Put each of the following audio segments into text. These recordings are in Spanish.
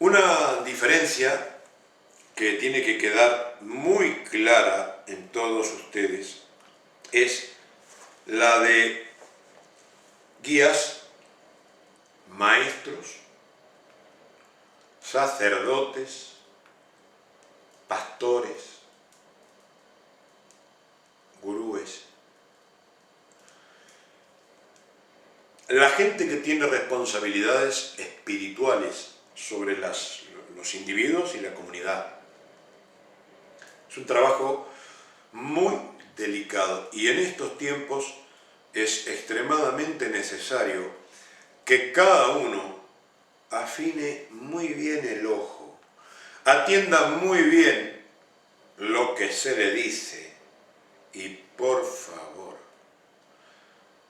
Una diferencia que tiene que quedar muy clara en todos ustedes es la de guías, maestros, sacerdotes, pastores, gurúes. La gente que tiene responsabilidades espirituales sobre los individuos y la comunidad. Es un trabajo muy delicado y en estos tiempos es extremadamente necesario que cada uno afine muy bien el ojo, atienda muy bien lo que se le dice y por favor,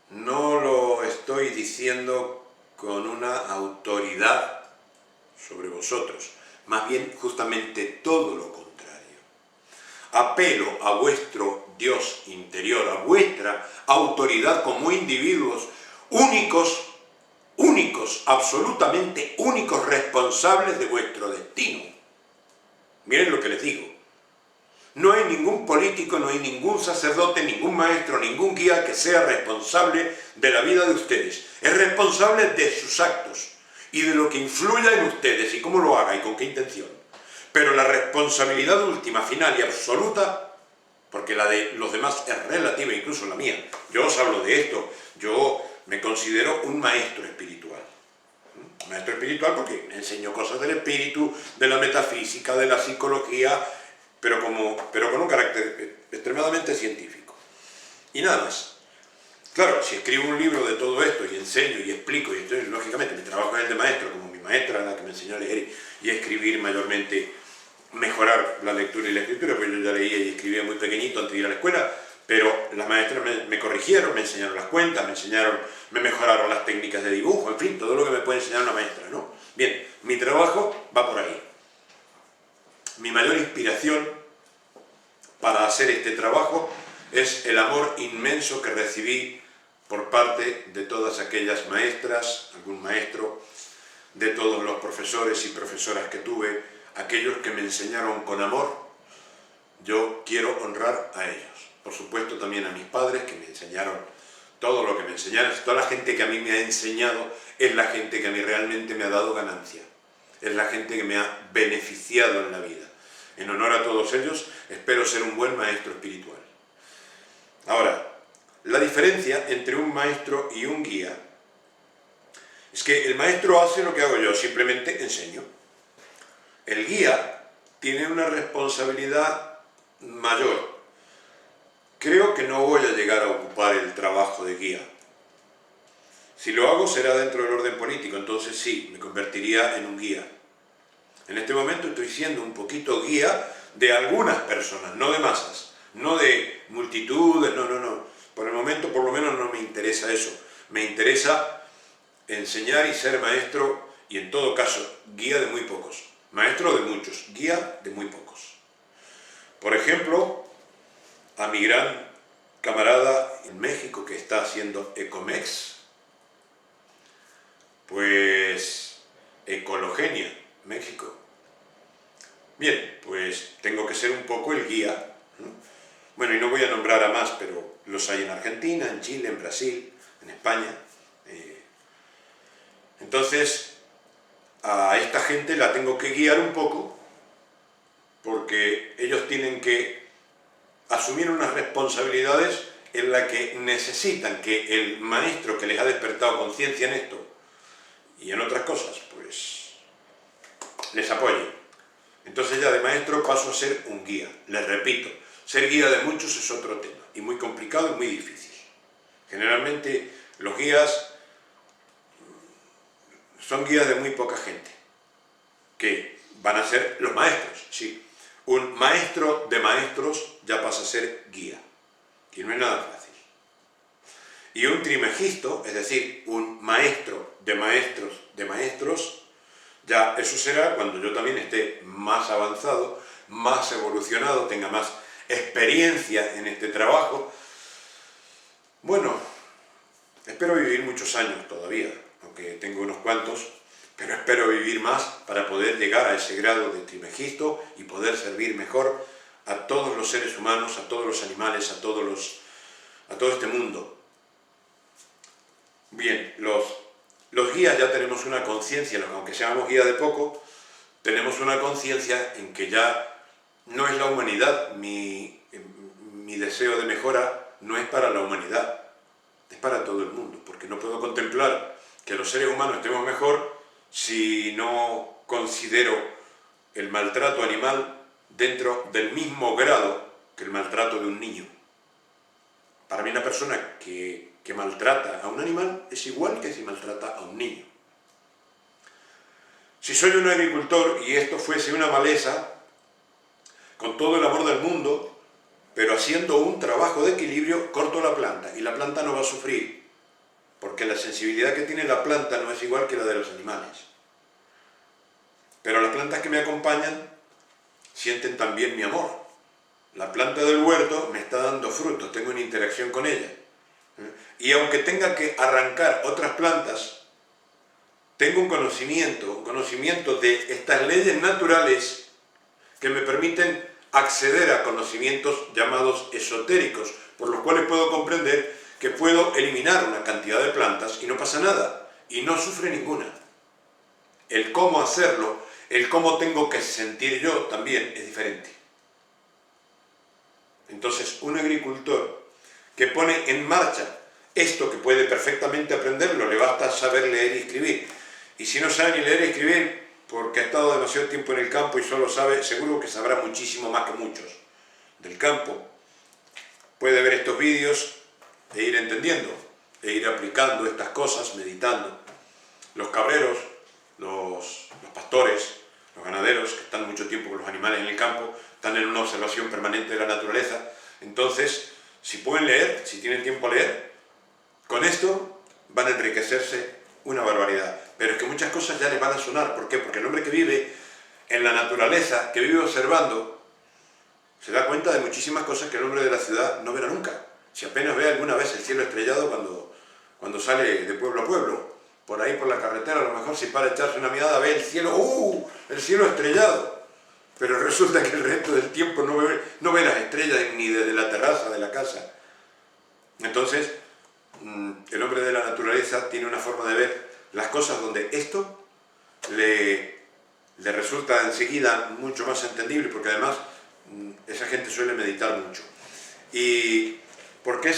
no lo estoy diciendo con una autoridad sobre vosotros, más bien justamente todo lo contrario. Apelo a vuestro Dios interior, a vuestra autoridad como individuos únicos, absolutamente únicos responsables de vuestro destino. Miren lo que les digo. No hay ningún político, no hay ningún sacerdote, ningún maestro, ningún guía que sea responsable de la vida de ustedes. Es responsable de sus actos y de lo que influya en ustedes y cómo lo haga y con qué intención. Pero la responsabilidad última, final y absoluta, porque la de los demás es relativa, incluso la mía. Yo os hablo de esto, yo me considero un maestro espiritual. Maestro espiritual porque enseño cosas del espíritu, de la metafísica, de la psicología, pero con un carácter extremadamente científico. Y nada más. Claro, si escribo un libro de todo esto y enseño y explico, y estoy, lógicamente mi trabajo es el de maestro, como mi maestra, la que me enseñó a leer y a escribir mayormente, mejorar la lectura y la escritura, porque yo ya leía y escribía muy pequeñito antes de ir a la escuela, pero las maestras me corrigieron, me enseñaron las cuentas, me mejoraron las técnicas de dibujo, en fin, todo lo que me puede enseñar una maestra, ¿no? Bien, mi trabajo va por ahí. Mi mayor inspiración para hacer este trabajo es el amor inmenso que recibí por parte de todas aquellas maestras, algún maestro, de todos los profesores y profesoras que tuve, aquellos que me enseñaron con amor. Yo quiero honrar a ellos. Por supuesto también a mis padres que me enseñaron todo lo que me enseñaron. Toda la gente que a mí me ha enseñado es la gente que a mí realmente me ha dado ganancia. Es la gente que me ha beneficiado en la vida. En honor a todos ellos, espero ser un buen maestro espiritual. Ahora, la diferencia entre un maestro y un guía es que el maestro hace lo que hago yo, simplemente enseño. El guía tiene una responsabilidad mayor. Creo que no voy a llegar a ocupar el trabajo de guía. Si lo hago será dentro del orden político, entonces sí, me convertiría en un guía. En este momento estoy siendo un poquito guía de algunas personas, no de masas, no de multitudes, no. Por el momento, por lo menos, no me interesa eso. Me interesa enseñar y ser maestro, y en todo caso, guía de muy pocos. Maestro de muchos, guía de muy pocos. Por ejemplo, a mi gran camarada en México que está haciendo Ecomex, pues Ecologenia, México. Bien, pues tengo que ser un poco el guía, ¿no? Bueno, y no voy a nombrar a más, pero los hay en Argentina, en Chile, en Brasil, en España. Entonces, a esta gente la tengo que guiar un poco, porque ellos tienen que asumir unas responsabilidades en las que necesitan que el maestro que les ha despertado conciencia en esto y en otras cosas, pues les apoye. Entonces ya de maestro paso a ser un guía. Les repito, ser guía de muchos es otro tema, y muy complicado y muy difícil. Generalmente los guías son guías de muy poca gente, que van a ser los maestros, sí. Un maestro de maestros ya pasa a ser guía, y no es nada fácil. Y un trimegisto, es decir, un maestro de maestros, ya eso será cuando yo también esté más avanzado, más evolucionado, tenga más experiencia en este trabajo. Bueno, espero vivir muchos años todavía, aunque tengo unos cuantos, pero espero vivir más para poder llegar a ese grado de Trimegisto y poder servir mejor a todos los seres humanos, a todos los animales, a todo este mundo. Bien, los guías ya tenemos una conciencia, aunque seamos guías de poco, tenemos una conciencia en que ya no es la humanidad, mi deseo de mejora no es para la humanidad, es para todo el mundo, porque no puedo contemplar que los seres humanos estemos mejor si no considero el maltrato animal dentro del mismo grado que el maltrato de un niño. Para mí una persona que maltrata a un animal es igual que si maltrata a un niño. Si soy un agricultor y esto fuese una maleza, con todo el amor del mundo, pero haciendo un trabajo de equilibrio, corto la planta y la planta no va a sufrir, porque la sensibilidad que tiene la planta no es igual que la de los animales. Pero las plantas que me acompañan sienten también mi amor. La planta del huerto me está dando frutos, tengo una interacción con ella. Y aunque tenga que arrancar otras plantas, tengo un conocimiento de estas leyes naturales que me permiten acceder a conocimientos llamados esotéricos, por los cuales puedo comprender que puedo eliminar una cantidad de plantas y no pasa nada, y no sufre ninguna. El cómo hacerlo, el cómo tengo que sentir yo también es diferente. Entonces, un agricultor que pone en marcha esto que puede perfectamente aprenderlo, le basta saber leer y escribir. Y si no sabe ni leer y escribir, porque ha estado demasiado tiempo en el campo y solo sabe, seguro que sabrá muchísimo más que muchos del campo, puede ver estos vídeos e ir entendiendo, e ir aplicando estas cosas, meditando. Los cabreros, los pastores, los ganaderos, que están mucho tiempo con los animales en el campo, están en una observación permanente de la naturaleza. Entonces, si pueden leer, si tienen tiempo a leer, con esto van a enriquecerse una barbaridad. Pero es que muchas cosas ya les van a sonar. ¿Por qué? Porque el hombre que vive en la naturaleza, que vive observando, se da cuenta de muchísimas cosas que el hombre de la ciudad no verá nunca. Si apenas ve alguna vez el cielo estrellado cuando sale de pueblo a pueblo, por ahí por la carretera, a lo mejor si para echarse una mirada ve el cielo, el cielo estrellado. Pero resulta que el resto del tiempo no ve las estrellas ni desde la terraza de la casa. Entonces, el hombre de la naturaleza tiene una forma de ver las cosas donde esto le resulta enseguida mucho más entendible, porque además esa gente suele meditar mucho. ¿Y por qué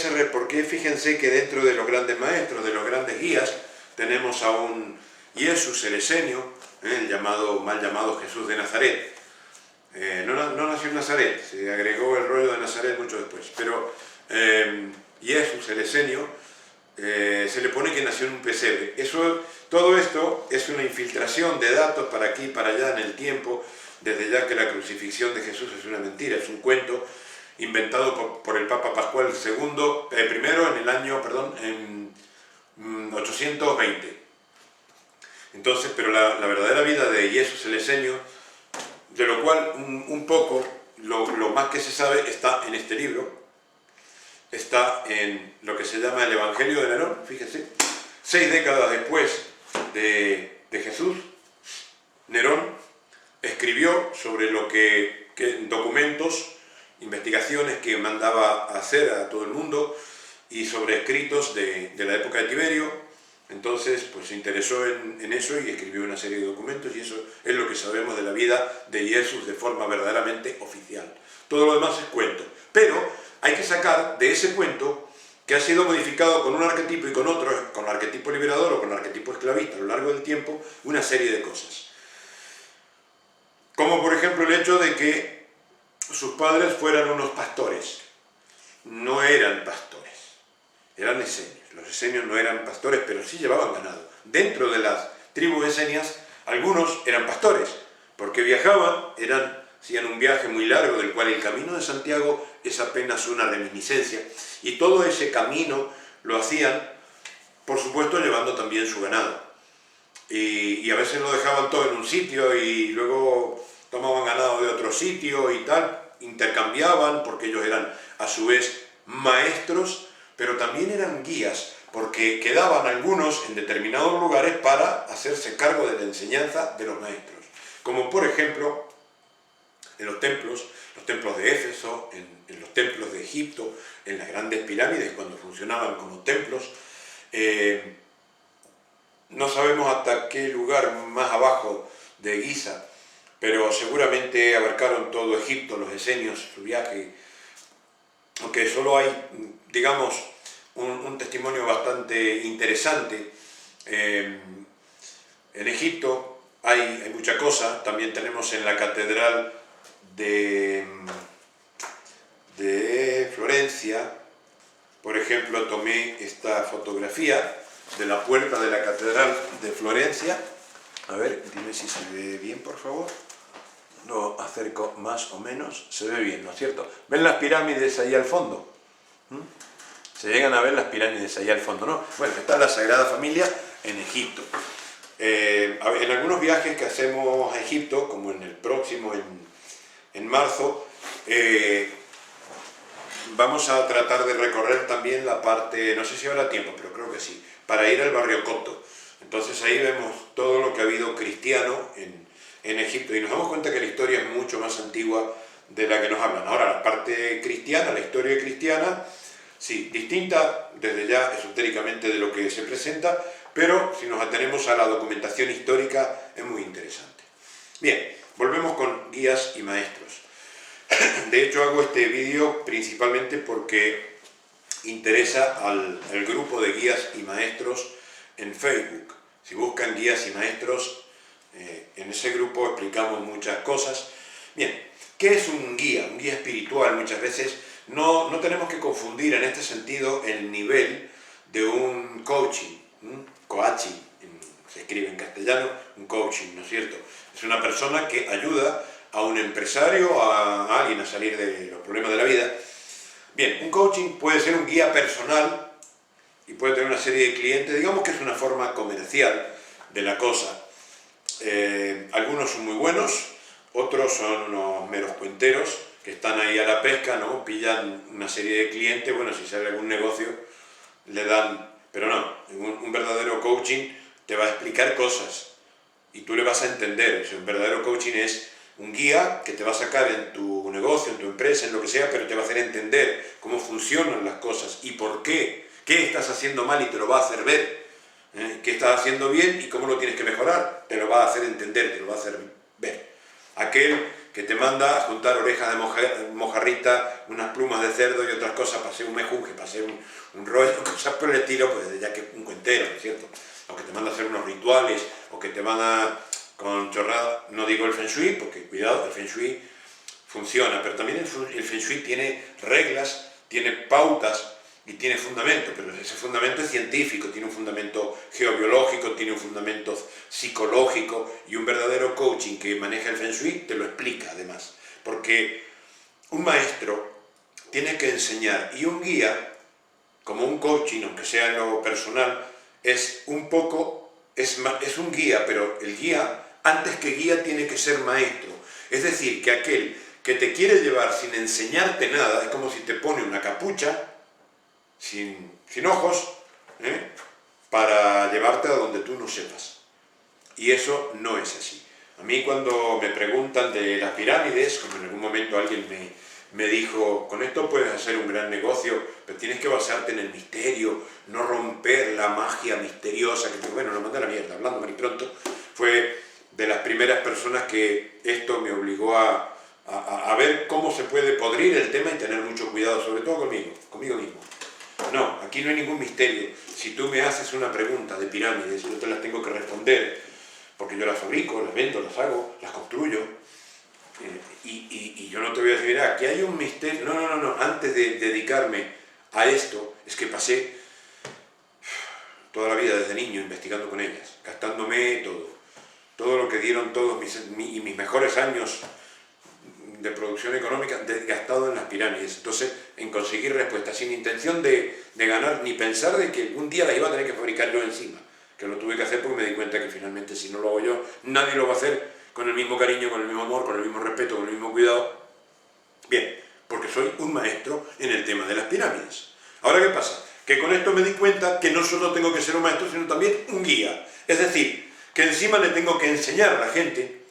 fíjense que dentro de los grandes maestros, de los grandes guías, tenemos a un Jesús el Esenio, el mal llamado Jesús de Nazaret? No nació en Nazaret, se agregó el rollo de Nazaret mucho después, pero Jesús el Esenio se le pone que nació en un pesebre. Todo esto es una infiltración de datos para aquí y para allá en el tiempo, desde ya que la crucifixión de Jesús es una mentira, es un cuento inventado por el Papa Pascual II, en 820. Entonces, pero la verdadera vida de Jesús el Esenio, de lo cual un poco, lo más que se sabe está en este libro, está en lo que se llama el Evangelio de Nerón. Fíjense, 6 décadas después de Jesús, Nerón escribió sobre documentos, investigaciones que mandaba a hacer a todo el mundo, y sobre escritos de la época de Tiberio. Entonces, pues se interesó en eso y escribió una serie de documentos, y eso es lo que sabemos de la vida de Jesús de forma verdaderamente oficial. Todo lo demás es cuento. Pero hay que sacar de ese cuento, que ha sido modificado con un arquetipo y con otro, con el arquetipo liberador o con el arquetipo esclavista a lo largo del tiempo, una serie de cosas. Como por ejemplo el hecho de que sus padres fueran unos pastores. No eran pastores, eran esenios. Los esenios no eran pastores, pero sí llevaban ganado. Dentro de las tribus esenias, algunos eran pastores, porque viajaban, hacían un viaje muy largo, del cual el camino de Santiago es apenas una reminiscencia, y todo ese camino lo hacían, por supuesto, llevando también su ganado. Y a veces lo dejaban todo en un sitio y luego tomaban ganado de otro sitio y tal, intercambiaban, porque ellos eran a su vez maestros, pero también eran guías, porque quedaban algunos en determinados lugares para hacerse cargo de la enseñanza de los maestros. Como por ejemplo, en los templos de Éfeso, en los templos de Egipto, en las grandes pirámides, cuando funcionaban como templos. No sabemos hasta qué lugar más abajo de Giza, pero seguramente abarcaron todo Egipto, los esenios, su viaje, aunque solo hay, digamos, un testimonio bastante interesante. En Egipto hay mucha cosa. También tenemos en la catedral de Florencia, por ejemplo, tomé esta fotografía de la puerta de la catedral de Florencia. A ver, dime si se ve bien, por favor. Lo acerco más o menos. Se ve bien, ¿no es cierto? ¿Ven las pirámides ahí al fondo? Se llegan a ver las pirámides ahí al fondo, ¿no? Bueno, está la Sagrada Familia en Egipto. En algunos viajes que hacemos a Egipto, como en el próximo, en marzo, vamos a tratar de recorrer también la parte, no sé si habrá tiempo, pero creo que sí, para ir al barrio Copto. Entonces ahí vemos todo lo que ha habido cristiano en Egipto y nos damos cuenta que la historia es mucho más antigua de la que nos hablan. Ahora, la parte cristiana, la historia cristiana, sí, distinta desde ya esotéricamente de lo que se presenta, pero si nos atenemos a la documentación histórica es muy interesante. Bien, volvemos con guías y maestros. De hecho hago este vídeo principalmente porque interesa al grupo de guías y maestros en Facebook. Si buscan guías y maestros, en ese grupo explicamos muchas cosas. Bien, ¿qué es un guía? Un guía espiritual muchas veces no tenemos que confundir en este sentido el nivel de un coaching, coaching, se escribe en castellano, un coaching, ¿no es cierto? Es una persona que ayuda a un empresario, a alguien a salir de los problemas de la vida. Bien, un coaching puede ser un guía personal y puede tener una serie de clientes, digamos que es una forma comercial de la cosa. Algunos son muy buenos, otros son unos meros cuenteros que están ahí a la pesca, ¿no? Pillan una serie de clientes, bueno, si sale algún negocio, le dan... Pero no, un verdadero coaching te va a explicar cosas y tú le vas a entender. O sea, un verdadero coaching es un guía que te va a sacar en tu negocio, en tu empresa, en lo que sea, pero te va a hacer entender cómo funcionan las cosas y por qué estás haciendo mal y te lo va a hacer ver, qué estás haciendo bien y cómo lo tienes que mejorar, te lo va a hacer entender, te lo va a hacer ver. Aquel que te manda a juntar orejas de mojarrita, unas plumas de cerdo y otras cosas para hacer un mejunje, para hacer un rollo, cosas por el estilo, pues ya que un cuentero, ¿no es cierto? O que te manda a hacer unos rituales, o que te manda con chorrada, no digo el Feng Shui, porque cuidado, el Feng Shui funciona, pero también el Feng Shui tiene reglas, tiene pautas y tiene fundamento, pero ese fundamento es científico, tiene un fundamento geobiológico, tiene un fundamento psicológico, y un verdadero coaching que maneja el Feng Shui te lo explica además, porque un maestro tiene que enseñar y un guía, como un coaching, aunque sea en lo personal, es un poco, es un guía, pero el guía, antes que guía, tiene que ser maestro. Es decir, que aquel que te quiere llevar sin enseñarte nada, es como si te pone una capucha, sin ojos, para llevarte a donde tú no sepas. Y eso no es así. A mí cuando me preguntan de las pirámides, como en algún momento alguien me dijo, con esto puedes hacer un gran negocio, pero tienes que basarte en el misterio, no romper la magia misteriosa, que bueno, lo mandé a la mierda, hablando mal y pronto, fue de las primeras personas que esto me obligó a ver cómo se puede podrir el tema y tener mucho cuidado, sobre todo conmigo mismo. No, aquí no hay ningún misterio. Si tú me haces una pregunta de pirámides, yo te las tengo que responder, porque yo las fabrico, las vendo, las hago, las construyo, y yo no te voy a decir, aquí hay un misterio. No, antes de dedicarme a esto, es que pasé toda la vida desde niño investigando con ellas, gastándome todo lo que dieron todos mis mejores años de producción económica gastado en las pirámides. Entonces, en conseguir respuestas sin intención de ganar, ni pensar de que algún día las iba a tener que fabricar yo encima, que lo tuve que hacer porque me di cuenta que finalmente si no lo hago yo, nadie lo va a hacer con el mismo cariño, con el mismo amor, con el mismo respeto, con el mismo cuidado. Bien, porque soy un maestro en el tema de las pirámides. Ahora, ¿qué pasa? Que con esto me di cuenta que no solo tengo que ser un maestro, sino también un guía. Es decir, que encima le tengo que enseñar a la gente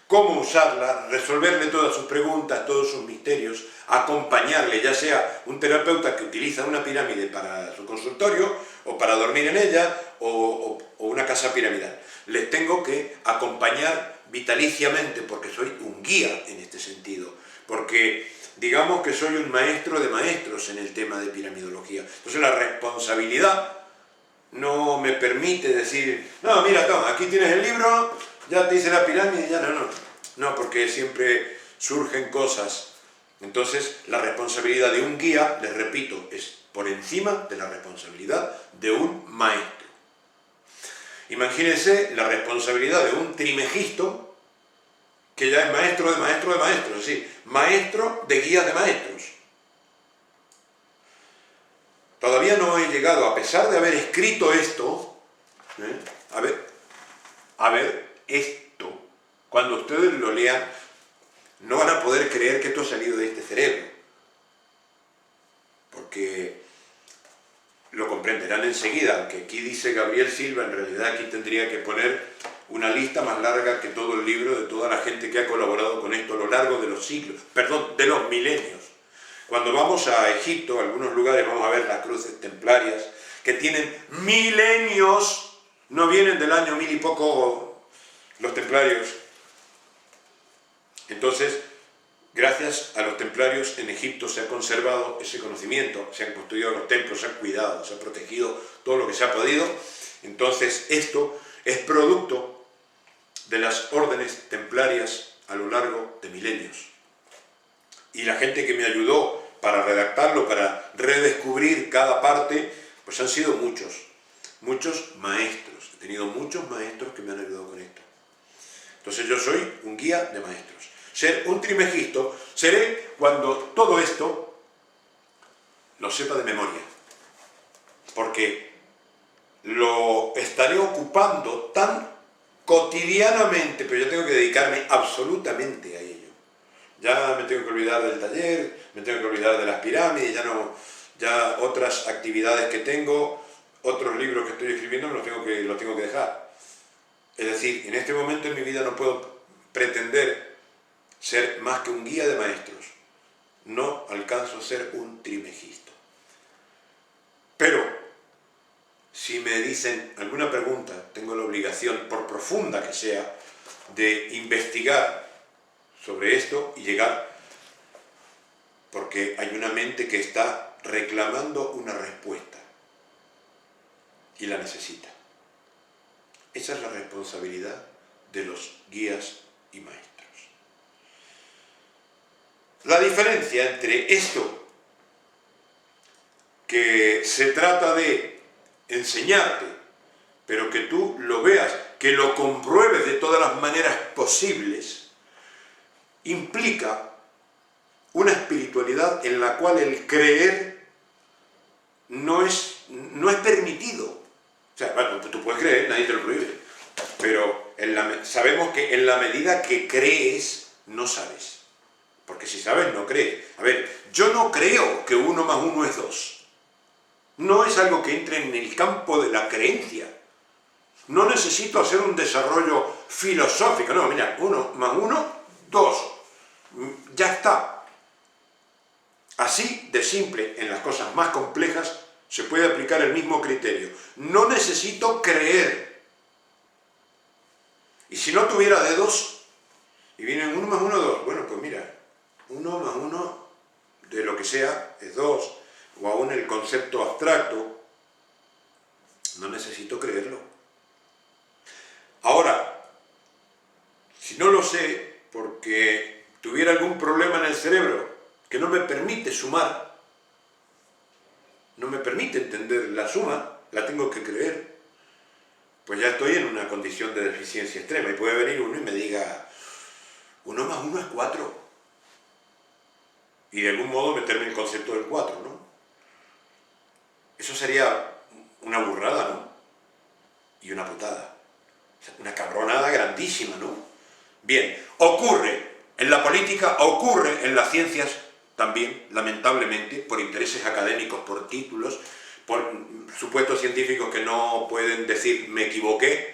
cómo usarla, resolverle todas sus preguntas, todos sus misterios, acompañarle, ya sea un terapeuta que utiliza una pirámide para su consultorio, o para dormir en ella, o una casa piramidal. Les tengo que acompañar vitaliciamente, porque soy un guía en este sentido, porque digamos que soy un maestro de maestros en el tema de piramidología. Entonces la responsabilidad no me permite decir, no, mira, toma, aquí tienes el libro, ya te hice la pirámide, ya no, porque siempre surgen cosas. Entonces, la responsabilidad de un guía, les repito, es por encima de la responsabilidad de un maestro. Imagínense la responsabilidad de un trimegisto, que ya es maestro de maestro de maestros, es decir, maestro de guías de maestros. Todavía no he llegado, a pesar de haber escrito esto, a ver, esto, cuando ustedes lo lean, no van a poder creer que esto ha salido de este cerebro, porque lo comprenderán enseguida, aunque aquí dice Gabriel Silva, en realidad aquí tendría que poner una lista más larga que todo el libro de toda la gente que ha colaborado con esto a lo largo de los siglos, perdón, de los milenios. Cuando vamos a Egipto, a algunos lugares, vamos a ver las cruces templarias, que tienen milenios, no vienen del año 1000 y poco los templarios. Entonces, gracias a los templarios en Egipto se ha conservado ese conocimiento, se han construido los templos, se han cuidado, se ha protegido todo lo que se ha podido. Entonces, esto es producto de las órdenes templarias a lo largo de milenios. Y la gente que me ayudó para redactarlo, para redescubrir cada parte, pues han sido muchos maestros. He tenido muchos maestros que me han ayudado con esto. Entonces yo soy un guía de maestros. Ser un trimegisto seré cuando todo esto lo sepa de memoria. Porque lo estaré ocupando tan cotidianamente, pero yo tengo que dedicarme absolutamente a ello. Ya me tengo que olvidar del taller, me tengo que olvidar de las pirámides, ya otras actividades que tengo, otros libros que estoy escribiendo los tengo que dejar. Es decir, en este momento en mi vida no puedo pretender ser más que un guía de maestros. No alcanzo a ser un trimegisto. Pero, si me dicen alguna pregunta, tengo la obligación, por profunda que sea, de investigar sobre esto y llegar, porque hay una mente que está reclamando una respuesta y la necesita. Esa es la responsabilidad de los guías y maestros. La diferencia entre esto, que se trata de enseñarte, pero que tú lo veas, que lo compruebes de todas las maneras posibles, implica una espiritualidad en la cual el creer no es permitido. O sea, bueno, tú puedes creer, nadie te lo prohíbe, pero sabemos que en la medida que crees, no sabes. Porque si sabes, no crees. A ver, yo no creo que 1 más 1 es 2. No es algo que entre en el campo de la creencia. No necesito hacer un desarrollo filosófico. No, mira, 1 más 1, 2. Ya está. Así de simple, en las cosas más complejas, se puede aplicar el mismo criterio. No necesito creer. Y si no tuviera dedos, y vienen 1 más 1, 2, bueno, pues mira, 1 más 1 de lo que sea es 2, o aún el concepto abstracto, no necesito creerlo. Ahora, si no lo sé, porque tuviera algún problema en el cerebro que no me permite sumar, no me permite entender la suma, la tengo que creer, pues ya estoy en una condición de deficiencia extrema y puede venir uno y me diga 1 más 1 es 4 y de algún modo meterme el concepto del 4, ¿no? Eso sería una burrada, ¿no? Y una putada, o sea, una cabronada grandísima, ¿no? Bien, ocurre en la política, ocurre en las ciencias también, lamentablemente, por intereses académicos, por títulos, por supuestos científicos que no pueden decir me equivoqué,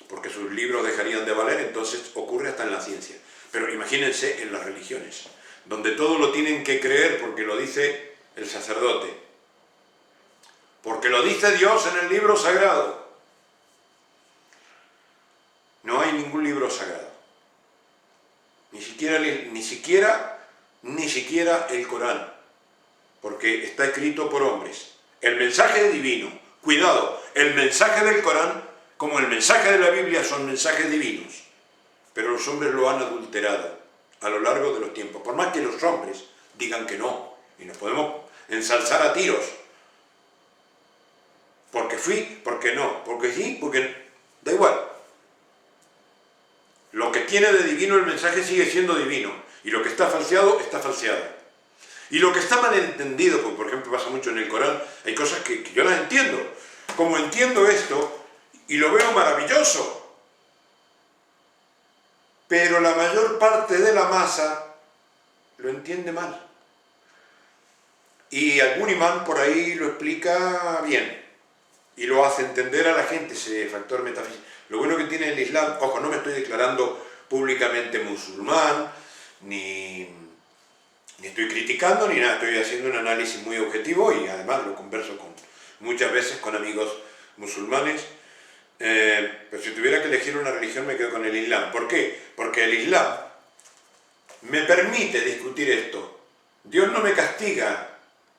porque sus libros dejarían de valer, entonces ocurre hasta en la ciencia. Pero imagínense en las religiones, donde todo lo tienen que creer porque lo dice el sacerdote, porque lo dice Dios en el libro sagrado. No hay ningún libro sagrado, ni siquiera el Corán, porque está escrito por hombres. El mensaje divino, cuidado, el mensaje del Corán, como el mensaje de la Biblia, son mensajes divinos, pero los hombres lo han adulterado a lo largo de los tiempos, por más que los hombres digan que no, y nos podemos ensalzar a tiros, porque fui, porque no, porque sí, porque da igual. Lo que tiene de divino el mensaje sigue siendo divino, y lo que está falseado, está falseado. Y lo que está malentendido, porque por ejemplo pasa mucho en el Corán, hay cosas que yo las entiendo, como entiendo esto, y lo veo maravilloso, pero la mayor parte de la masa lo entiende mal. Y algún imán por ahí lo explica bien, y lo hace entender a la gente, ese factor metafísico. Lo bueno que tiene el Islam, ojo, no me estoy declarando públicamente musulmán, ni estoy criticando, ni nada, estoy haciendo un análisis muy objetivo y además lo converso muchas veces con amigos musulmanes, pero si tuviera que elegir una religión me quedo con el Islam. ¿Por qué? Porque el Islam me permite discutir esto. Dios no me castiga,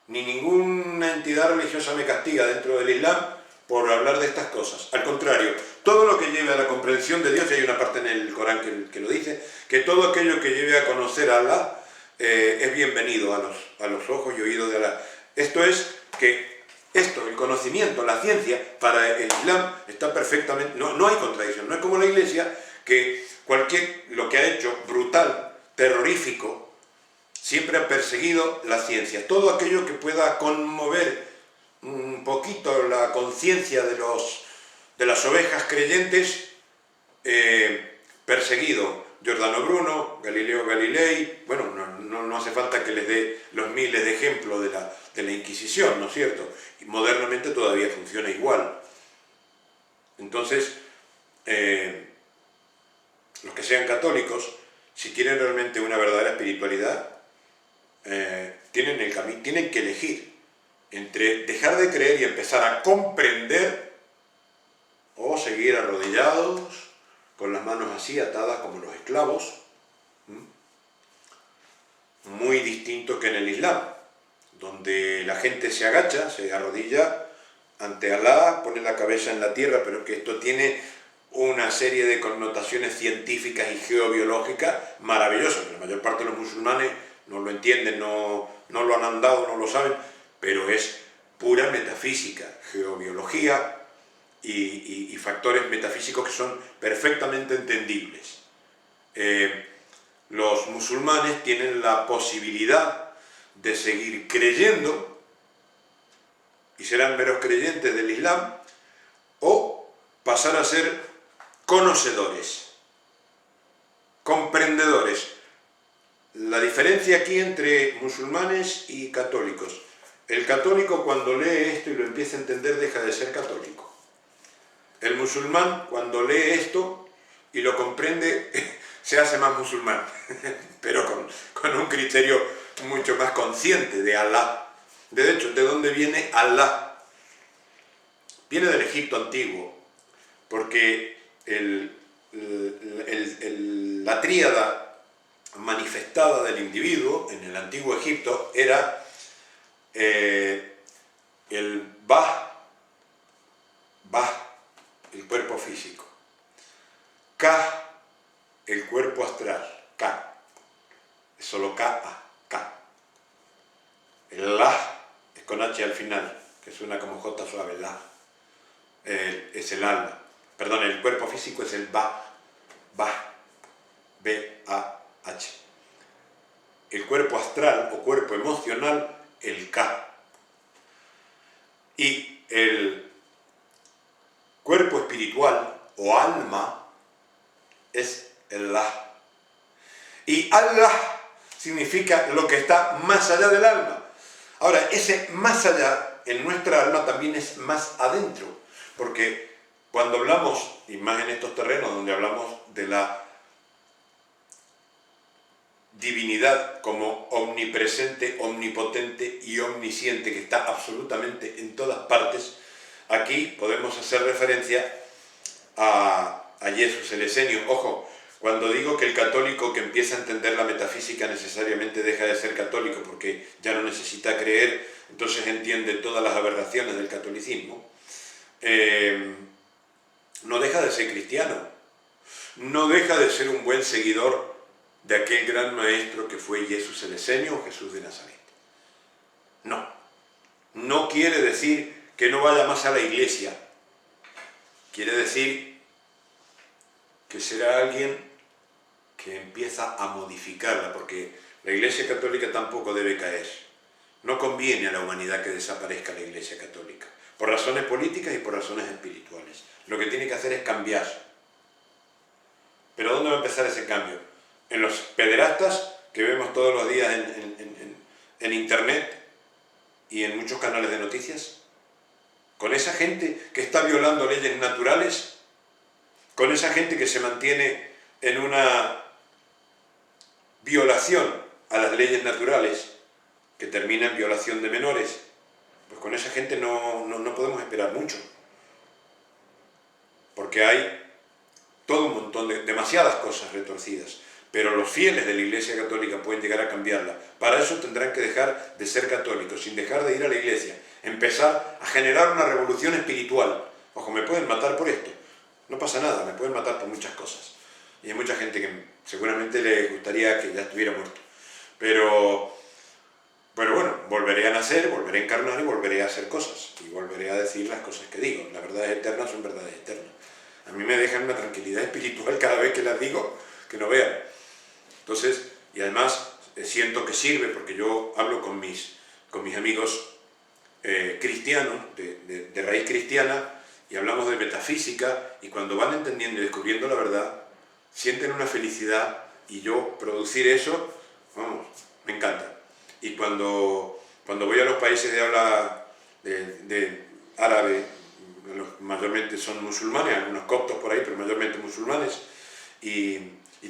ni ninguna entidad religiosa me castiga dentro del Islam por hablar de estas cosas. Al contrario, todo lo que lleve a la comprensión de Dios, y hay una parte en el Corán que lo dice, que todo aquello que lleve a conocer a Allah es bienvenido a los ojos y oídos de Allah. Esto es que el conocimiento, la ciencia, para el Islam está perfectamente, no hay contradicción, no es como la Iglesia, que lo que ha hecho brutal, terrorífico, siempre ha perseguido la ciencia. Todo aquello que pueda conmover un poquito la conciencia de las ovejas creyentes, perseguido. Giordano Bruno, Galileo Galilei, bueno, no hace falta que les dé los miles de ejemplos de la Inquisición, ¿no es cierto? Y modernamente todavía funciona igual. Entonces, los que sean católicos, si quieren realmente una verdadera espiritualidad, tienen que elegir entre dejar de creer y empezar a comprender, o seguir arrodillados, con las manos así atadas como los esclavos, muy distinto que en el Islam, donde la gente se agacha, se arrodilla ante Alá, pone la cabeza en la tierra, pero que esto tiene una serie de connotaciones científicas y geobiológicas maravillosas, que la mayor parte de los musulmanes no lo entienden, no lo han andado, no lo saben, pero es pura metafísica, geobiología, y factores metafísicos que son perfectamente entendibles. Los musulmanes tienen la posibilidad de seguir creyendo y serán meros creyentes del Islam, o pasar a ser conocedores, comprendedores. La diferencia aquí entre musulmanes y católicos: el católico, cuando lee esto y lo empieza a entender, deja de ser católico. El musulmán, cuando lee esto y lo comprende, se hace más musulmán, pero con un criterio mucho más consciente de Alá. De hecho, ¿de dónde viene Alá? Viene del Egipto antiguo, porque la tríada manifestada del individuo en el antiguo Egipto era el Ba, el cuerpo físico; Ka, el cuerpo astral, Ka, es solo Ka, Ka. El La es con H al final, que suena como J suave, La, es el alma. Perdón, el cuerpo físico es el Ba, B-A-H. El cuerpo astral o cuerpo emocional, el Ka. Y el cuerpo espiritual o alma es el La. Y Allah significa lo que está más allá del alma. Ahora, ese más allá en nuestra alma también es más adentro, porque cuando hablamos, y más en estos terrenos donde hablamos de la divinidad como omnipresente, omnipotente y omnisciente, que está absolutamente en todas partes, aquí podemos hacer referencia a Jesús el Esenio. Ojo, cuando digo que el católico que empieza a entender la metafísica necesariamente deja de ser católico porque ya no necesita creer, entonces entiende todas las aberraciones del catolicismo, no deja de ser cristiano, no deja de ser un buen seguidor de aquel gran maestro que fue Jesús el Esenio o Jesús de Nazaret. No quiere decir que no vaya más a la iglesia, quiere decir que será alguien que empieza a modificarla, porque la Iglesia Católica tampoco debe caer. No conviene a la humanidad que desaparezca la Iglesia Católica, por razones políticas y por razones espirituales. Lo que tiene que hacer es cambiar. ¿Pero dónde va a empezar ese cambio? En los pederastas que vemos todos los días en internet y en muchos canales de noticias, con esa gente que está violando leyes naturales, con esa gente que se mantiene en una violación a las leyes naturales, que termina en violación de menores, pues con esa gente no podemos esperar mucho, porque hay todo un montón de demasiadas cosas retorcidas, pero los fieles de la Iglesia Católica pueden llegar a cambiarla. Para eso tendrán que dejar de ser católicos, sin dejar de ir a la Iglesia, empezar a generar una revolución espiritual. Ojo, me pueden matar por esto, no pasa nada, me pueden matar por muchas cosas, y hay mucha gente que seguramente le gustaría que ya estuviera muerto, pero bueno, volveré a nacer, volveré a encarnar y volveré a hacer cosas, y volveré a decir las cosas que digo. Las verdades eternas son verdades eternas. A mí me dejan una tranquilidad espiritual cada vez que las digo, que no vean. Entonces, y además siento que sirve, porque yo hablo con mis amigos cristianos, de raíz cristiana, y hablamos de metafísica, y cuando van entendiendo y descubriendo la verdad, sienten una felicidad, y yo producir eso, vamos, me encanta. Y cuando voy a los países de habla de árabe, mayormente son musulmanes, algunos coptos por ahí, pero mayormente musulmanes, y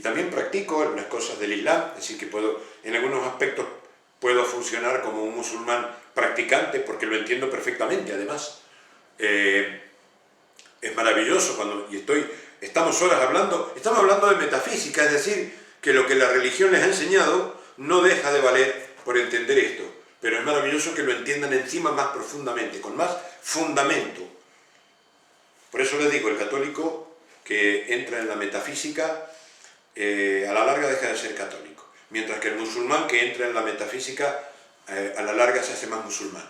también practico algunas cosas del Islam, es decir, que en algunos aspectos puedo funcionar como un musulmán practicante, porque lo entiendo perfectamente, además. Es maravilloso estamos hablando de metafísica, es decir, que lo que la religión les ha enseñado no deja de valer por entender esto, pero es maravilloso que lo entiendan encima más profundamente, con más fundamento. Por eso les digo, el católico que entra en la metafísica, a la larga deja de ser católico, mientras que el musulmán que entra en la metafísica, a la larga se hace más musulmán.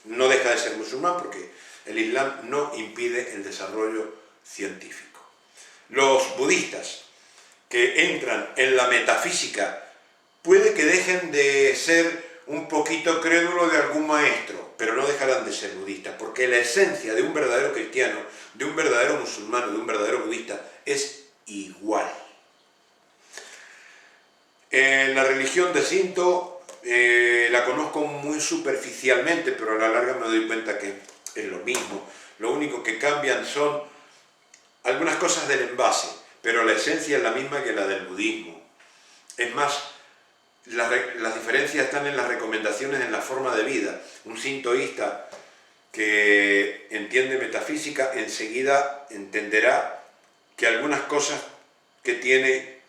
No deja de ser musulmán porque el Islam no impide el desarrollo científico. Los budistas que entran en la metafísica puede que dejen de ser un poquito crédulos de algún maestro, pero no dejarán de ser budistas, porque la esencia de un verdadero cristiano, de un verdadero musulmán, de un verdadero budista, es igual. En la religión de Shinto la conozco muy superficialmente, pero a la larga me doy cuenta que es lo mismo. Lo único que cambian son algunas cosas del envase, pero la esencia es la misma que la del budismo. Es más, las diferencias están en las recomendaciones en la forma de vida. Un sintoísta que entiende metafísica enseguida entenderá que algunas cosas que tiene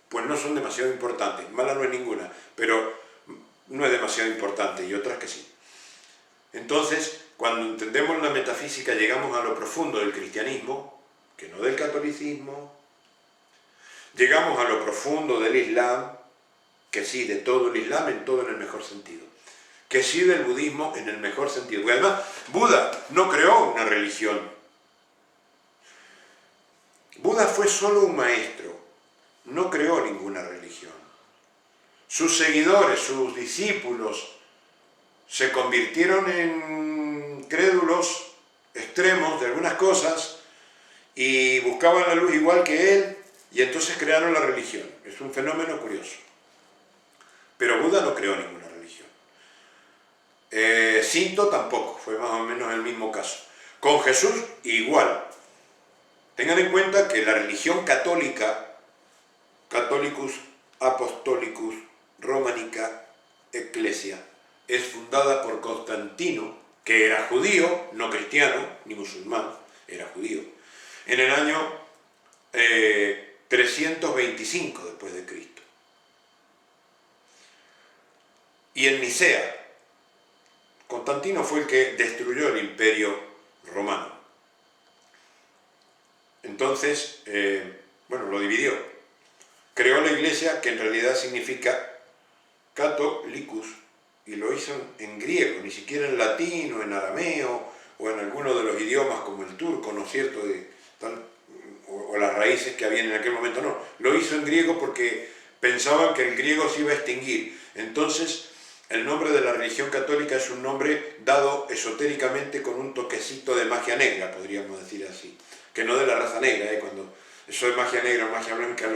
pues no son demasiado importantes. Mala no es ninguna, pero no es demasiado importante, y otras que sí. Entonces, cuando entendemos la metafísica, llegamos a lo profundo del cristianismo, que no del catolicismo. Llegamos a lo profundo del Islam, que sí, de todo el Islam, en el mejor sentido. Que sí, del budismo en el mejor sentido. Porque además, Buda no creó una religión. Buda fue solo un maestro, no creó ninguna religión. Sus seguidores, sus discípulos, se convirtieron en crédulos extremos de algunas cosas y buscaban la luz igual que él, y entonces crearon la religión. Es un fenómeno curioso. Pero Buda no creó ninguna religión. Cinto tampoco, fue más o menos el mismo caso. Con Jesús igual. Tengan en cuenta que la religión católica, Catholicus Apostolicus Romanica Ecclesia, es fundada por Constantino, que era judío, no cristiano, ni musulmán, era judío, en el año 325 después de Cristo. Y en Nicea, Constantino fue el que destruyó el imperio romano. Entonces, bueno, lo dividió. Creó la iglesia, que en realidad significa Catholicus, y lo hizo en griego, ni siquiera en latín o en arameo o en alguno de los idiomas como el turco, ¿no es cierto?, o las raíces que habían en aquel momento, no. Lo hizo en griego porque pensaban que el griego se iba a extinguir. Entonces, el nombre de la religión católica es un nombre dado esotéricamente con un toquecito de magia negra, podríamos decir así. Que no de la raza negra, cuando eso de magia negra o magia blanca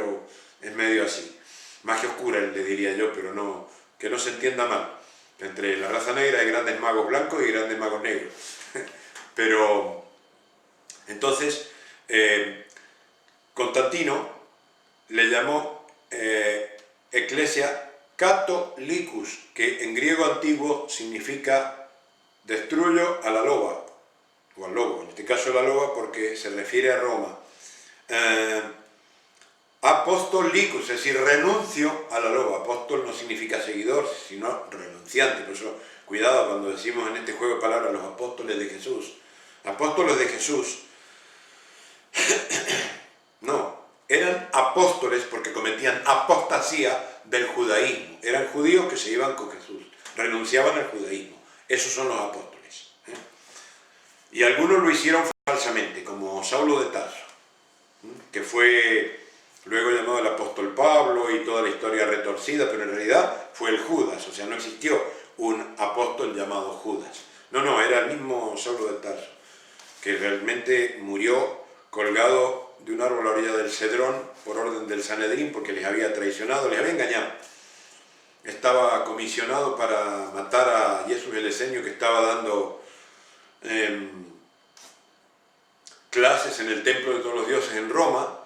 es medio así. Magia oscura le diría yo, pero no, que no se entienda mal. Entre la raza negra hay grandes magos blancos y grandes magos negros. Pero, entonces, Constantino le llamó Ecclesia Catholicus, que en griego antiguo significa destruyo a la loba, o al lobo, en este caso la loba porque se refiere a Roma. Apostolicus, es decir, renuncio a la loba. Apóstol no significa seguidor, sino renunciante. Por eso, cuidado cuando decimos en este juego de palabras los apóstoles de Jesús. Apóstoles de Jesús, no, eran apóstoles porque cometían apostasía del judaísmo. Eran judíos que se iban con Jesús, renunciaban al judaísmo. Esos son los apóstoles. Y algunos lo hicieron falsamente, como Saulo de Tarso, que fue luego llamado el apóstol Pablo y toda la historia retorcida, pero en realidad fue el Judas, o sea, no existió un apóstol llamado Judas. No, era el mismo Saulo de Tarso, que realmente murió colgado de un árbol a la orilla del Cedrón por orden del Sanedrín porque les había traicionado, les había engañado. Estaba comisionado para matar a Jesús el Esenio, que estaba dando clases en el templo de todos los dioses en Roma,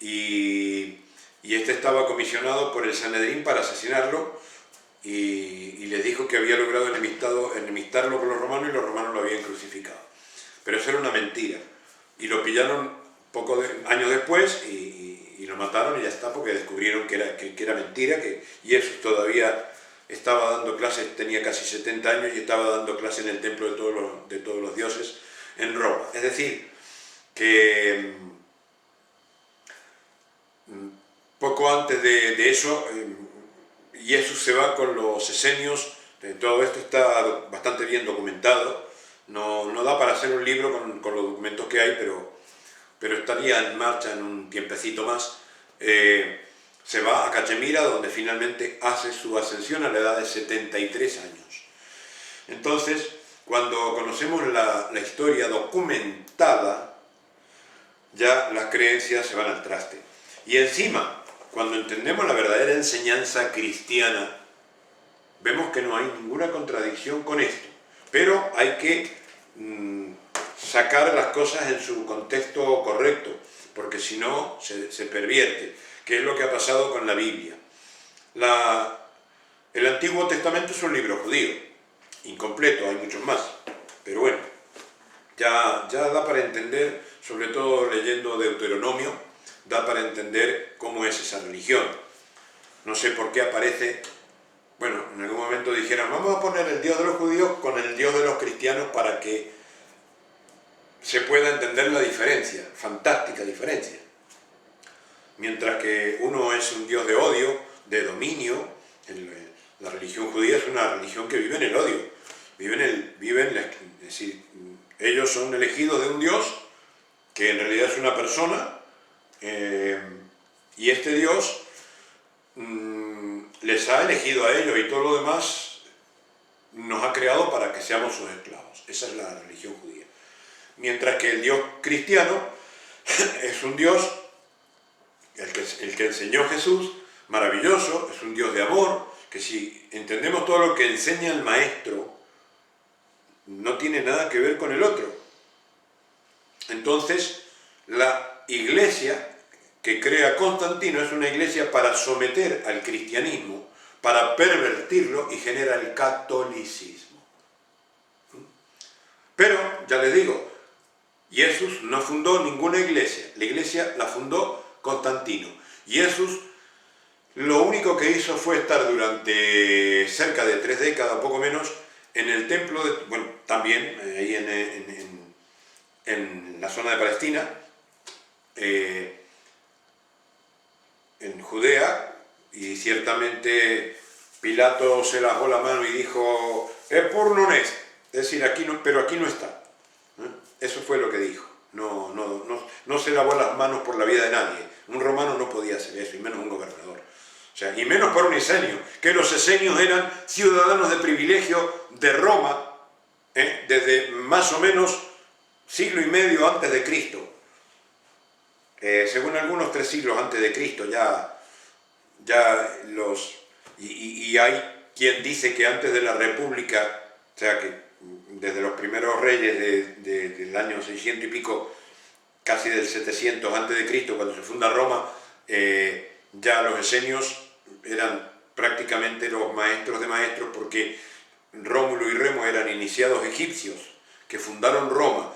y este estaba comisionado por el Sanedrín para asesinarlo, y les dijo que había logrado enemistarlo con los romanos y los romanos lo habían crucificado. Pero eso era una mentira, y lo pillaron años después y lo mataron y ya está, porque descubrieron que era mentira, que Jesús todavía estaba dando clases, tenía casi 70 años y estaba dando clases en el templo de todos los dioses en Roma. Es decir, que poco antes de eso, Jesús se va con los esenios. Todo esto está bastante bien documentado. No da para hacer un libro con los documentos que hay, pero estaría en marcha en un tiempecito más. Se va a Cachemira, donde finalmente hace su ascensión a la edad de 73 años. Entonces, cuando conocemos la historia documentada, ya las creencias se van al traste. Y encima, cuando entendemos la verdadera enseñanza cristiana, vemos que no hay ninguna contradicción con esto, pero hay que sacar las cosas en su contexto correcto, porque si no se pervierte, que es lo que ha pasado con la Biblia. El Antiguo Testamento es un libro judío, incompleto, hay muchos más, pero bueno, ya da para entender, sobre todo leyendo Deuteronomio, da para entender cómo es esa religión. No sé por qué aparece, bueno, en algún momento dijeron, vamos a poner el Dios de los judíos con el Dios de los cristianos para que se pueda entender la diferencia, fantástica diferencia. Mientras que uno es un Dios de odio, de dominio, la religión judía es una religión que vive en el odio, es decir, ellos son elegidos de un Dios que en realidad es una persona, y este Dios les ha elegido a ellos y todo lo demás nos ha creado para que seamos sus esclavos. Esa es la religión judía. Mientras que el Dios cristiano es un Dios, el que enseñó Jesús, maravilloso, es un Dios de amor, que si entendemos todo lo que enseña el Maestro, no tiene nada que ver con el otro. Entonces, la iglesia que crea Constantino es una iglesia para someter al cristianismo, para pervertirlo, y genera el catolicismo. Pero, ya les digo, Jesús no fundó ninguna iglesia, la iglesia la fundó Constantino. Jesús lo único que hizo fue estar durante cerca de 3 décadas, poco menos, en el templo, bueno, también ahí en la zona de Palestina, en Judea, y ciertamente Pilato se lavó la mano y dijo, "Epur non est", es decir, aquí no, pero aquí no está. Eso fue lo que dijo. No se lavó las manos por la vida de nadie. Un romano no podía hacer eso, y menos un gobernador. O sea, y menos por un esenio, que los esenios eran ciudadanos de privilegio de Roma, desde más o menos siglo y medio antes de Cristo. Según algunos 3 siglos antes de Cristo, y hay quien dice que antes de la República, o sea que desde los primeros reyes del año 600 y pico, casi del 700 antes de Cristo, cuando se funda Roma, ya los esenios eran prácticamente los maestros de maestros, porque Rómulo y Remo eran iniciados egipcios que fundaron Roma.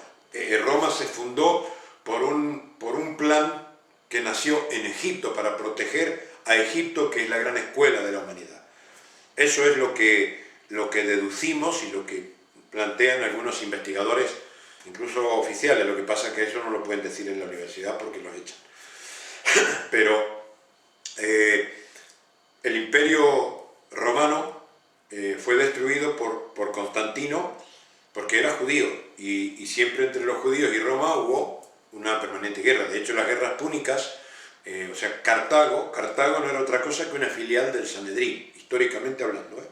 Roma se fundó por un plan que nació en Egipto para proteger a Egipto, que es la gran escuela de la humanidad. Eso es lo que deducimos y lo que plantean algunos investigadores, incluso oficiales. Lo que pasa es que eso no lo pueden decir en la universidad porque los echan. Pero el imperio romano fue destruido por Constantino porque era judío, y siempre entre los judíos y Roma hubo una permanente guerra. De hecho, las guerras púnicas, o sea, Cartago no era otra cosa que una filial del Sanedrín, históricamente hablando.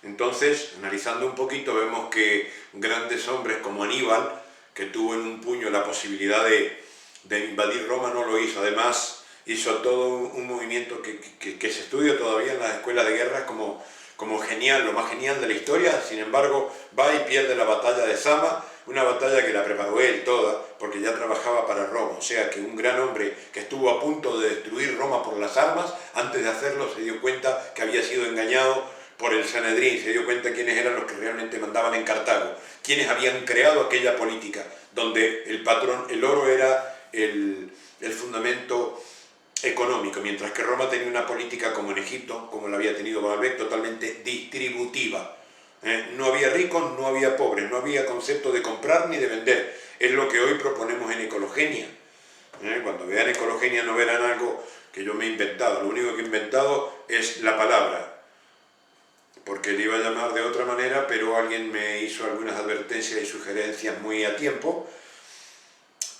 Entonces, analizando un poquito, vemos que grandes hombres como Aníbal, que tuvo en un puño la posibilidad de invadir Roma, no lo hizo. Además, hizo todo un movimiento que se estudia todavía en las escuelas de guerra como genial, lo más genial de la historia. Sin embargo, va y pierde la batalla de Zama, una batalla que la preparó él toda, porque ya trabajaba para Roma. O sea que un gran hombre que estuvo a punto de destruir Roma por las armas, antes de hacerlo se dio cuenta que había sido engañado por el Sanedrín, se dio cuenta quiénes eran los que realmente mandaban en Cartago, quiénes habían creado aquella política, donde el oro era el fundamento económico, mientras que Roma tenía una política, como en Egipto, como la había tenido Baalbek, totalmente distributiva. No había ricos, no había pobres, no había concepto de comprar ni de vender. Es lo que hoy proponemos en Ecologenia. Cuando vean Ecologenia no verán algo que yo me he inventado. Lo único que he inventado es la palabra, porque le iba a llamar de otra manera, pero alguien me hizo algunas advertencias y sugerencias muy a tiempo,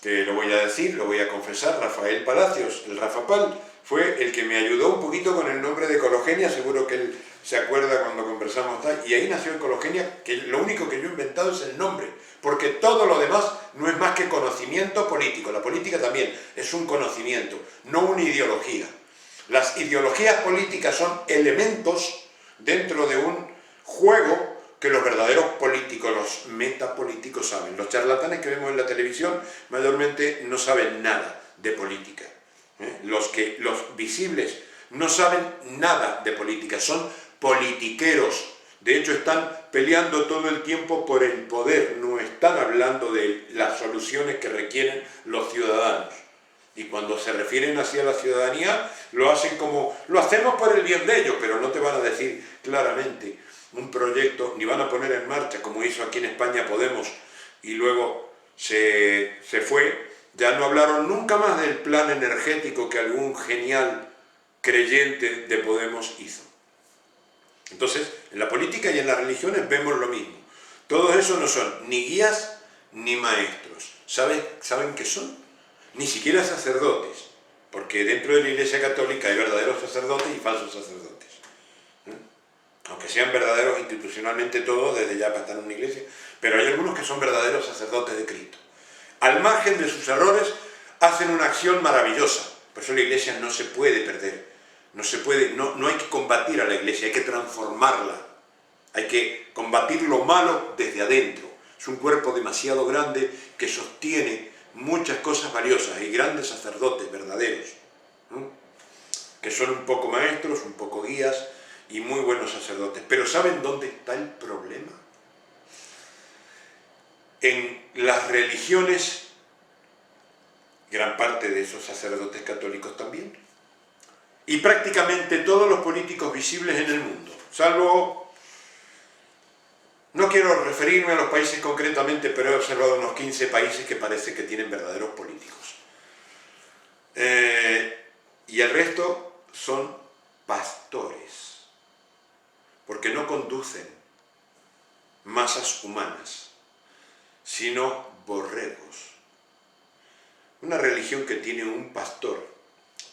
que lo voy a decir, lo voy a confesar. Rafael Palacios, el Rafapal, fue el que me ayudó un poquito con el nombre de Ecologenia. Seguro que él se acuerda cuando conversamos, y ahí nació Ecologenia, que lo único que yo he inventado es el nombre, porque todo lo demás no es más que conocimiento político. La política también es un conocimiento, no una ideología. Las ideologías políticas son elementos dentro de un juego que los verdaderos políticos, los metapolíticos, saben. Los charlatanes que vemos en la televisión mayormente no saben nada de política. Los visibles no saben nada de política, son politiqueros. De hecho, están peleando todo el tiempo por el poder, no están hablando de las soluciones que requieren los ciudadanos. Y cuando se refieren hacia la ciudadanía, lo hacen como, lo hacemos por el bien de ellos, pero no te van a decir claramente un proyecto, ni van a poner en marcha, como hizo aquí en España Podemos, y luego se fue. Ya no hablaron nunca más del plan energético que algún genial creyente de Podemos hizo. Entonces, en la política y en las religiones vemos lo mismo. Todos esos no son ni guías ni maestros. ¿Saben qué son? Ni siquiera sacerdotes, porque dentro de la Iglesia Católica hay verdaderos sacerdotes y falsos sacerdotes. Aunque sean verdaderos institucionalmente todos, desde ya para estar en una iglesia, pero hay algunos que son verdaderos sacerdotes de Cristo. Al margen de sus errores, hacen una acción maravillosa. Por eso la iglesia no se puede perder. No hay que combatir a la iglesia, hay que transformarla. Hay que combatir lo malo desde adentro. Es un cuerpo demasiado grande que sostiene muchas cosas valiosas y grandes sacerdotes verdaderos, ¿no? Que son un poco maestros, un poco guías y muy buenos sacerdotes. Pero ¿saben dónde está el problema? En las religiones, gran parte de esos sacerdotes católicos también, y prácticamente todos los políticos visibles en el mundo, salvo, no quiero referirme a los países concretamente, pero he observado unos 15 países que parece que tienen verdaderos políticos. Y el resto son pastores, porque no conducen masas humanas, sino borregos. Una religión que tiene un pastor,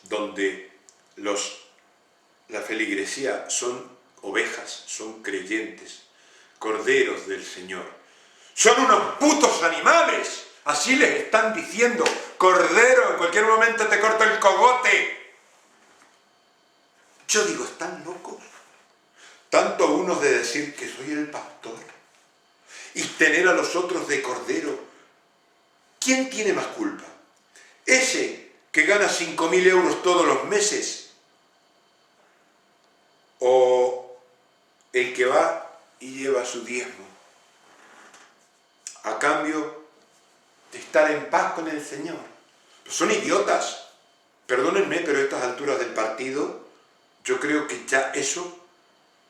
donde la feligresía son ovejas, son creyentes, corderos del Señor. ¡Son unos putos animales! Así les están diciendo, cordero, en cualquier momento te corto el cogote. Yo digo, ¿están locos? Tanto unos de decir que soy el pastor y tener a los otros de cordero. ¿Quién tiene más culpa? ¿Ese que gana 5.000 euros todos los meses? ¿O el que va y lleva su diezmo a cambio de estar en paz con el Señor? Pues son idiotas. Perdónenme, pero a estas alturas del partido, yo creo que ya eso,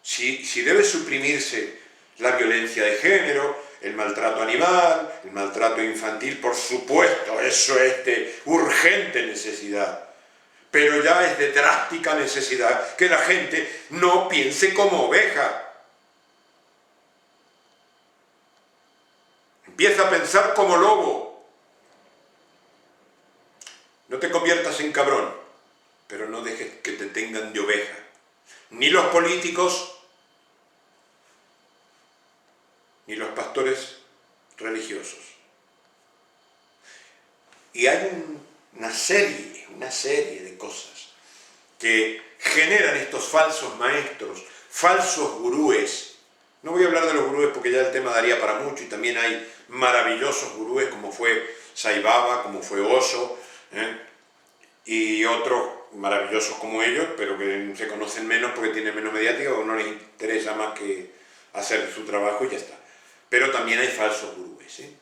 si debe suprimirse la violencia de género, el maltrato animal, el maltrato infantil, por supuesto, eso es de urgente necesidad. Pero ya es de drástica necesidad que la gente no piense como oveja. Empieza a pensar como lobo. No te conviertas en cabrón, pero no dejes que te tengan de oveja. Ni los políticos, ni los pastores religiosos. Y hay una serie de cosas que generan estos falsos maestros, falsos gurúes. No voy a hablar de los gurúes porque ya el tema daría para mucho, y también hay maravillosos gurúes como fue Sai Baba, como fue Osho, y otros maravillosos como ellos, pero que se conocen menos porque tienen menos mediática o no les interesa más que hacer su trabajo y ya está. Pero también hay falsos gurúes, ¿eh?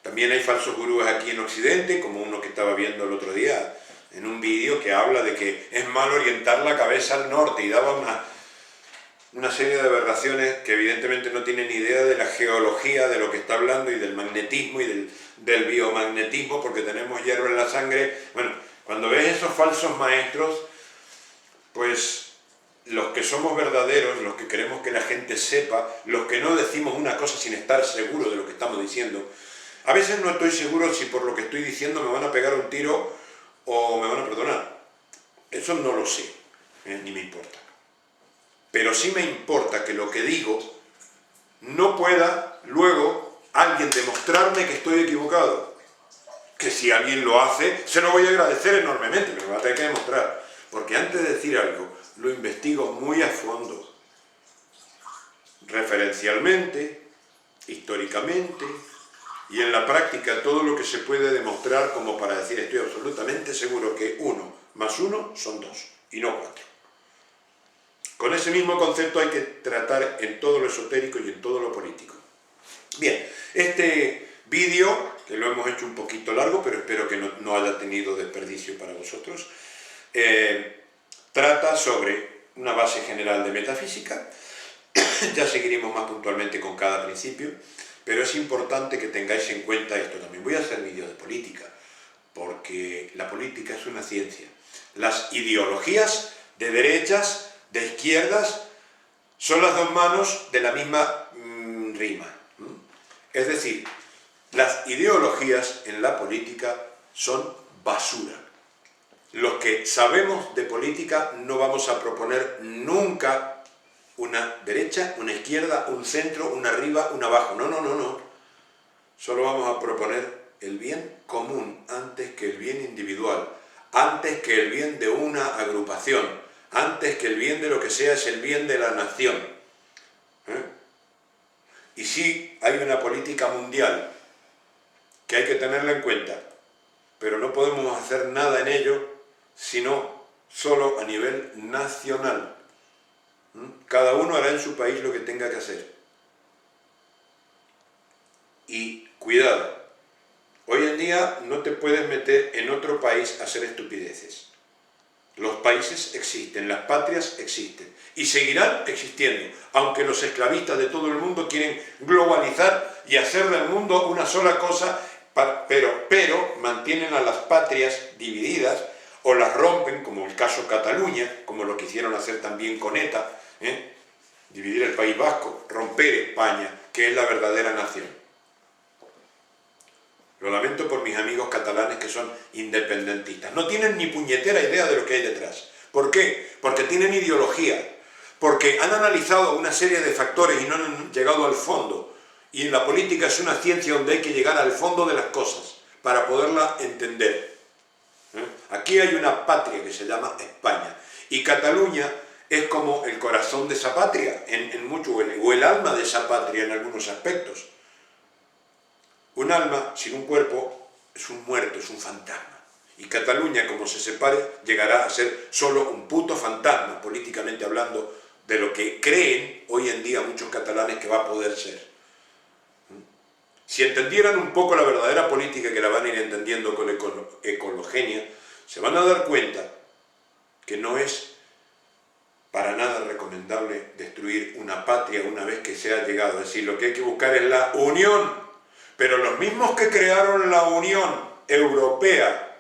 También hay falsos gurúes aquí en Occidente, como uno que estaba viendo el otro día en un vídeo que habla de que es malo orientar la cabeza al norte, y daba una serie de aberraciones que evidentemente no tienen ni idea de la geología de lo que está hablando y del magnetismo y del biomagnetismo, porque tenemos hierro en la sangre. Bueno, cuando ves esos falsos maestros, pues los que somos verdaderos, los que queremos que la gente sepa, los que no decimos una cosa sin estar seguros de lo que estamos diciendo, a veces no estoy seguro si por lo que estoy diciendo me van a pegar un tiro o me van a perdonar. Eso no lo sé, ni me importa. Pero sí me importa que lo que digo no pueda luego alguien demostrarme que estoy equivocado. Que si alguien lo hace, se lo voy a agradecer enormemente, pero me va a tener que demostrar. Porque antes de decir algo, lo investigo muy a fondo. Referencialmente, históricamente, y en la práctica todo lo que se puede demostrar como para decir estoy absolutamente seguro que 1 más 1 son 2 y no 4. Con ese mismo concepto hay que tratar en todo lo esotérico y en todo lo político. Bien, este vídeo, que lo hemos hecho un poquito largo, pero espero que no haya tenido desperdicio para vosotros, trata sobre una base general de metafísica. Ya seguiremos más puntualmente con cada principio, pero es importante que tengáis en cuenta esto también. Voy a hacer vídeos de política, porque la política es una ciencia. Las ideologías de derechas, de izquierdas, son las dos manos de la misma rima. Es decir, las ideologías en la política son basura. Los que sabemos de política no vamos a proponer nunca una derecha, una izquierda, un centro, una arriba, una abajo. No, no, no, no. Solo vamos a proponer el bien común antes que el bien individual, antes que el bien de una agrupación, antes que el bien de lo que sea es el bien de la nación. Y sí hay una política mundial que hay que tenerla en cuenta, pero no podemos hacer nada en ello sino solo a nivel nacional. Cada uno hará en su país lo que tenga que hacer. Y cuidado, hoy en día no te puedes meter en otro país a hacer estupideces. Los países existen, las patrias existen y seguirán existiendo, aunque los esclavistas de todo el mundo quieren globalizar y hacer del mundo una sola cosa, pero mantienen a las patrias divididas o las rompen, como el caso Cataluña, como lo quisieron hacer también con ETA, dividir el País Vasco, romper España, que es la verdadera nación. Lo lamento por mis amigos catalanes que son independentistas. No tienen ni puñetera idea de lo que hay detrás. ¿Por qué? Porque tienen ideología, porque han analizado una serie de factores y no han llegado al fondo. Y en la política es una ciencia donde hay que llegar al fondo de las cosas para poderla entender. Aquí hay una patria que se llama España. Y Cataluña es como el corazón de esa patria, o el alma de esa patria en algunos aspectos. Un alma sin un cuerpo es un muerto, es un fantasma. Y Cataluña, como se separe, llegará a ser solo un puto fantasma, políticamente hablando, de lo que creen hoy en día muchos catalanes que va a poder ser. Si entendieran un poco la verdadera política, que la van a ir entendiendo con Ecologenia, se van a dar cuenta que no es para nada recomendable destruir una patria una vez que se ha llegado. Es decir, lo que hay que buscar es la unión. Pero los mismos que crearon la Unión Europea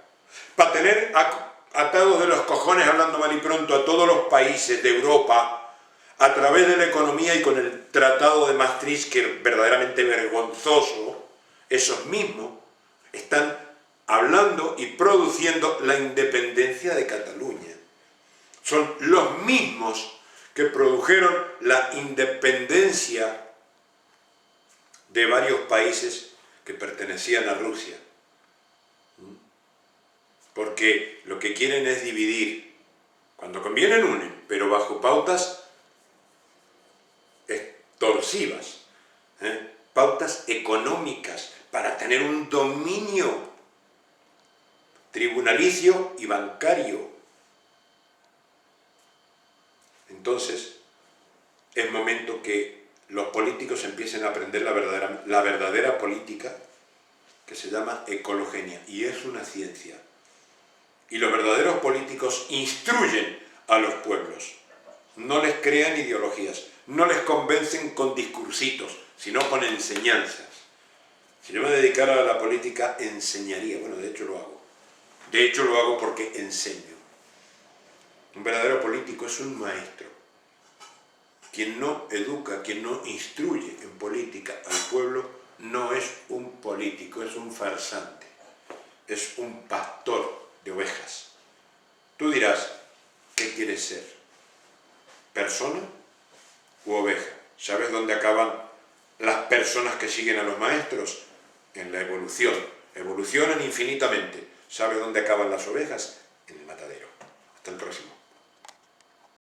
para tener atados de los cojones, hablando mal y pronto, a todos los países de Europa a través de la economía y con el Tratado de Maastricht, que es verdaderamente vergonzoso, esos mismos están hablando y produciendo la independencia de Cataluña. Son los mismos que produjeron la independencia de varios países que pertenecían a Rusia. Porque lo que quieren es dividir. Cuando convienen unen, pero bajo pautas extorsivas, pautas económicas, para tener un dominio tribunalicio y bancario. Entonces, es momento que los políticos empiecen a aprender la verdadera política, que se llama ecologenia, y es una ciencia. Y los verdaderos políticos instruyen a los pueblos, no les crean ideologías, no les convencen con discursitos, sino con enseñanzas. Si yo me dedicara a la política, enseñaría. Bueno, de hecho lo hago. De hecho lo hago porque enseño. Un verdadero político es un maestro. Quien no educa, quien no instruye en política al pueblo, no es un político, es un farsante, es un pastor de ovejas. Tú dirás, ¿qué quieres ser? ¿Persona u oveja? ¿Sabes dónde acaban las personas que siguen a los maestros? En la evolución. Evolucionan infinitamente. ¿Sabes dónde acaban las ovejas?